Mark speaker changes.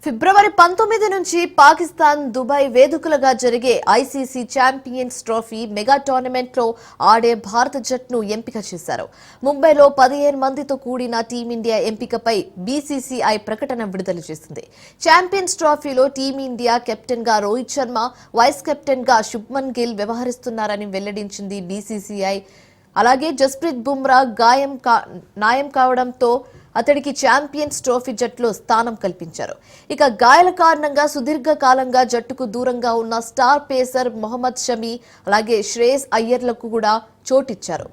Speaker 1: ఫిబ్రవరి 19 నుంచి పాకిస్తాన్ దుబాయ్ వేదికలుగా జరిగే ICC champions trophy mega tournament లో ఆడే భారత జట్టును ఎంపిక చేశారు. ముంబైలో 15 మందితో కూడిన టీమిండియా ఎంపికపై బీసీసీఐ ప్రకటన విడుదల చేసింది. ఛాంపియన్స్ ట్రోఫీలో టీమిండియా కెప్టెన్ గా రోహిత్ శర్మ, వైస్ కెప్టెన్ గా శుభ్మన్ గిల్ వ్యవహరిస్తున్నారని వెల్లడించింది బీసీసీఐ. అలాగే జస్ప్రీత్ బుమ్రా గాయం కావడంతో అతడికి ఛాంపియన్స్ ట్రోఫీ జట్టులో స్థానం కల్పించారు. ఇక గాయాల కారణంగా సుదీర్ఘ కాలంగా జట్టుకు దూరంగా ఉన్న స్టార్ పేసర్ మొహమ్మద్ షమి, అలాగే శ్రేయస్ అయ్యర్లకు కూడా చోటిచ్చారు.